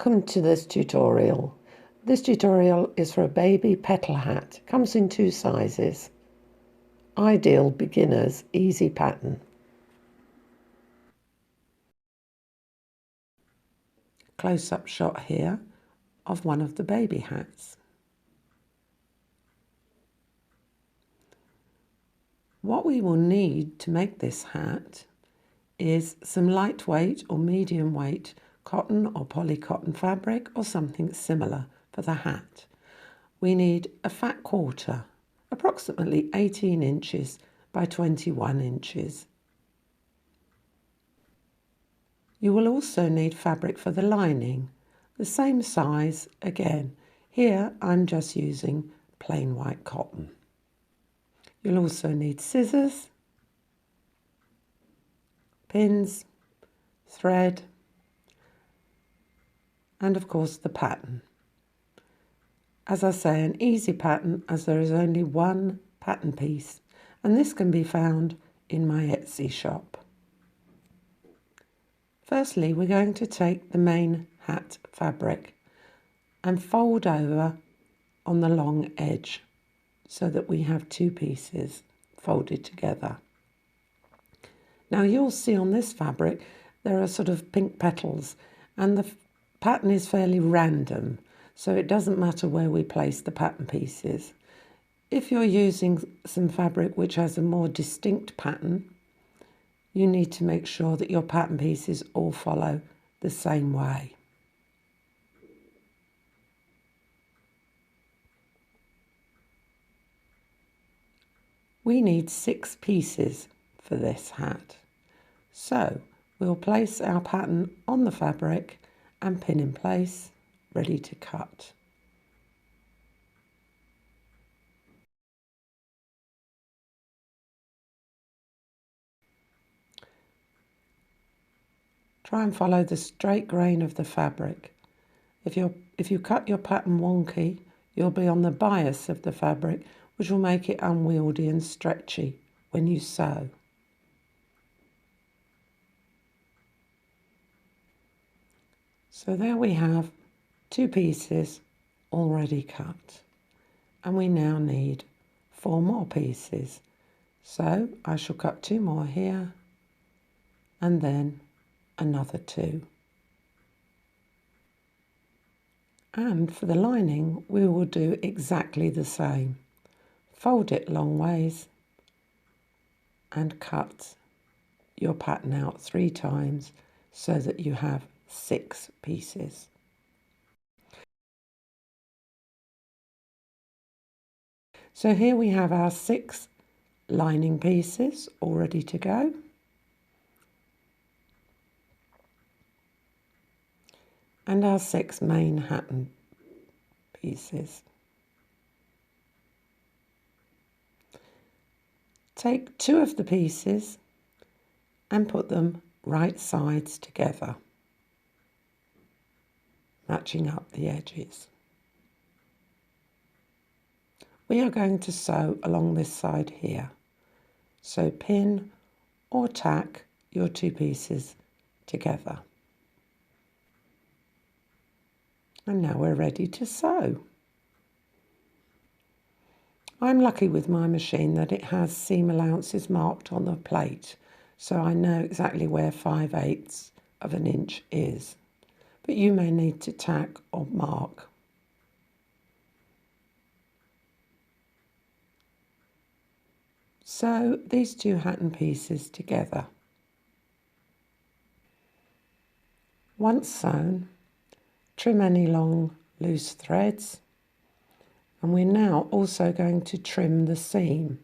Welcome to this tutorial. This tutorial is for a baby petal hat. It comes in two sizes. Ideal beginners easy pattern. Close-up shot here of one of the baby hats. What we will need to make this hat is some lightweight or medium weight cotton or polycotton fabric or something similar for the hat. We need a fat quarter, approximately 18 inches by 21 inches. You will also need fabric for the lining, the same size again. Here I'm just using plain white cotton. You'll also need scissors, pins, thread, and of course the pattern. As I say, an easy pattern as there is only one pattern piece, and this can be found in my Etsy shop. Firstly, we're going to take the main hat fabric and fold over on the long edge so that we have two pieces folded together. Now you'll see on this fabric there are sort of pink petals, and the pattern is fairly random, so it doesn't matter where we place the pattern pieces. If you're using some fabric which has a more distinct pattern, you need to make sure that your pattern pieces all follow the same way. We need 6 pieces for this hat, so we'll place our pattern on the fabric and pin in place, ready to cut. Try and follow the straight grain of the fabric. If you cut your pattern wonky, you'll be on the bias of the fabric, which will make it unwieldy and stretchy when you sew. So there we have 2 pieces already cut, and we now need 4 more pieces. So I shall cut 2 more here and then another 2. And for the lining, we will do exactly the same. Fold it long ways and cut your pattern out 3 times so that you have 6 pieces. So here we have our 6 lining pieces all ready to go. And our 6 main hat pieces. Take 2 of the pieces and put them right sides together, matching up the edges. We are going to sew along this side here, so pin or tack your 2 pieces together. And now we're ready to sew. I'm lucky with my machine that it has seam allowances marked on the plate, so I know exactly where 5/8 of an inch is, but you may need to tack or mark. Sew these 2 hat pieces together. Once sewn, trim any long loose threads, and we're now also going to trim the seam.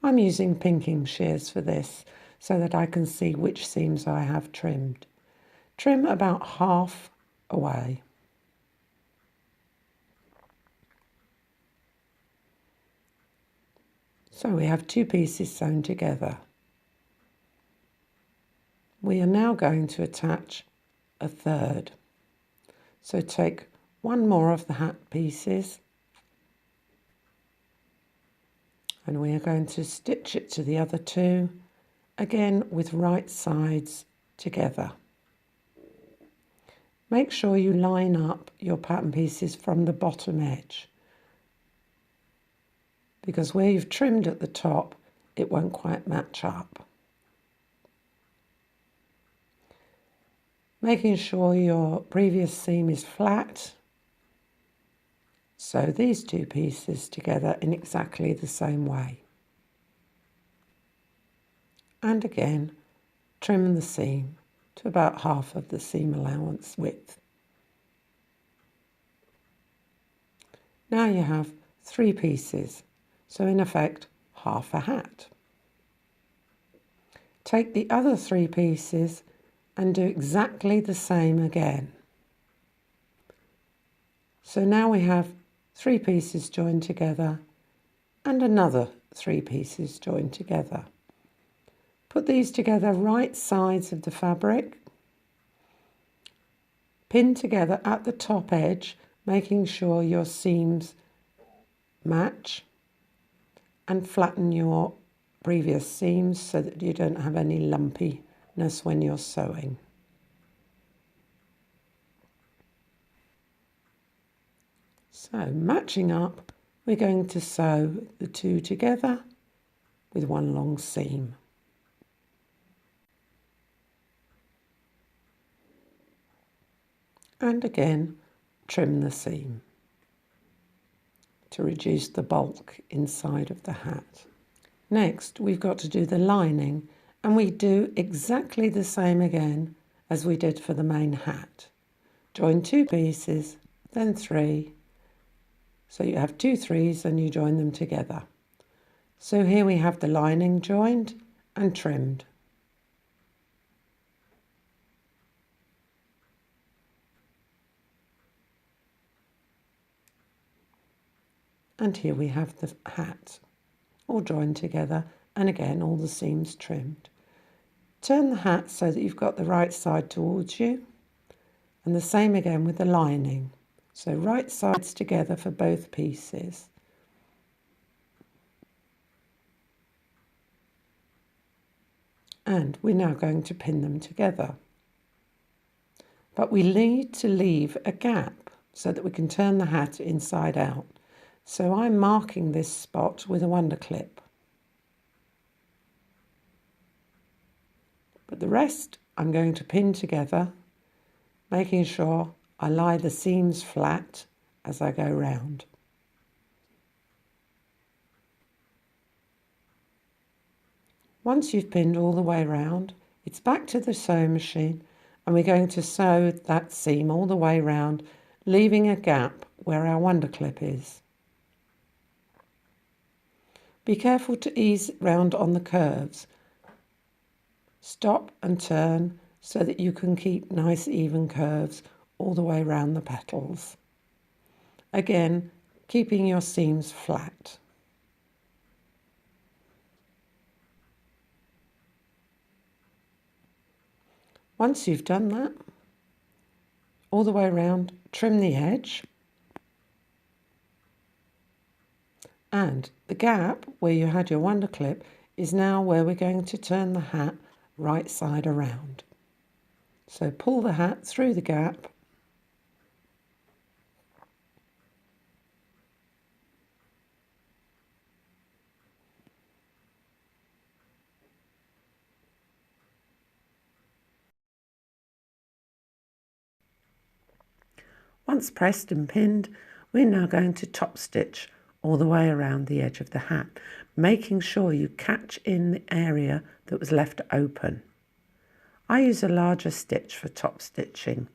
I'm using pinking shears for this so that I can see which seams I have trimmed. Trim about half away. So we have 2 pieces sewn together. We are now going to attach a third. So take 1 more of the hat pieces and we are going to stitch it to the other 2, again with right sides together. Make sure you line up your pattern pieces from the bottom edge, because where you've trimmed at the top, it won't quite match up. Making sure your previous seam is flat. Sew these two pieces together in exactly the same way. And again, trim the seam to about half of the seam allowance width. Now you have 3 pieces, so in effect, half a hat. Take the other 3 pieces and do exactly the same again. So now we have 3 pieces joined together and another 3 pieces joined together. Put these together right sides of the fabric. Pin together at the top edge, making sure your seams match, and flatten your previous seams so that you don't have any lumpiness when you're sewing. So matching up, we're going to sew the 2 together with 1 long seam. And again, trim the seam to reduce the bulk inside of the hat. Next, we've got to do the lining, and we do exactly the same again as we did for the main hat. Join 2 pieces, then 3. So you have 2 3s and you join them together. So here we have the lining joined and trimmed. And here we have the hat all joined together, and again all the seams trimmed. Turn the hat so that you've got the right side towards you, and the same again with the lining. So right sides together for both pieces. And we're now going to pin them together. But we need to leave a gap so that we can turn the hat inside out. So I'm marking this spot with a wonder clip. But the rest I'm going to pin together, making sure I lie the seams flat as I go round. Once you've pinned all the way round, it's back to the sewing machine, and we're going to sew that seam all the way round, leaving a gap where our wonder clip is. Be careful to ease round on the curves. Stop and turn so that you can keep nice even curves all the way around the petals. Again, keeping your seams flat. Once you've done that, all the way around, trim the edge. And the gap where you had your wonder clip is now where we're going to turn the hat right side around. So pull the hat through the gap. Once pressed and pinned, we're now going to top stitch all the way around the edge of the hat, making sure you catch in the area that was left open. I use a larger stitch for top stitching.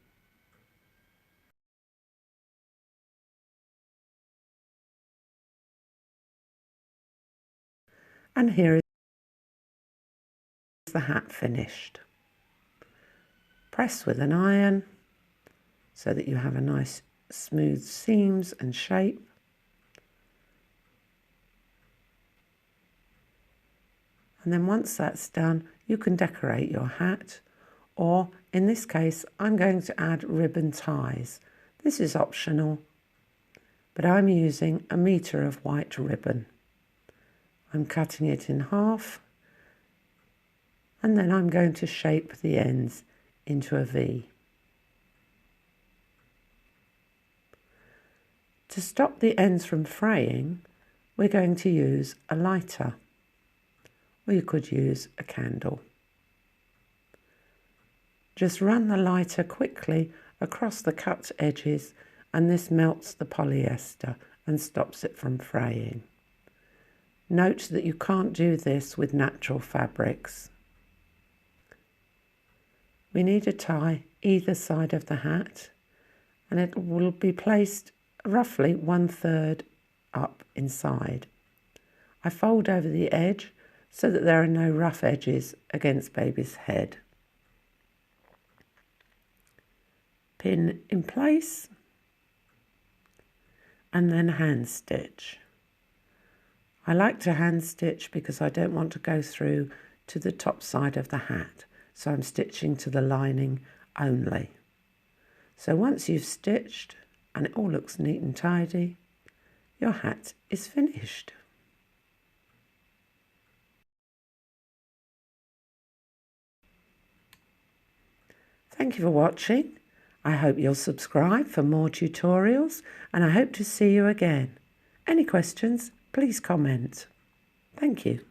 And here is the hat finished. Press with an iron so that you have a nice smooth seams and shape. And then once that's done, you can decorate your hat, or in this case, I'm going to add ribbon ties. This is optional, but I'm using 1 meter of white ribbon. I'm cutting it in half, and then I'm going to shape the ends into a V. To stop the ends from fraying, we're going to use a lighter, or you could use a candle. Just run the lighter quickly across the cut edges, and this melts the polyester and stops it from fraying. Note that you can't do this with natural fabrics. We need to tie either side of the hat, and it will be placed roughly 1/3 up inside. I fold over the edge so that there are no rough edges against baby's head. Pin in place and then hand stitch. I like to hand stitch because I don't want to go through to the top side of the hat, so I'm stitching to the lining only. So once you've stitched and it all looks neat and tidy, your hat is finished. Thank you for watching. I hope you'll subscribe for more tutorials, and I hope to see you again. Any questions, please comment. Thank you.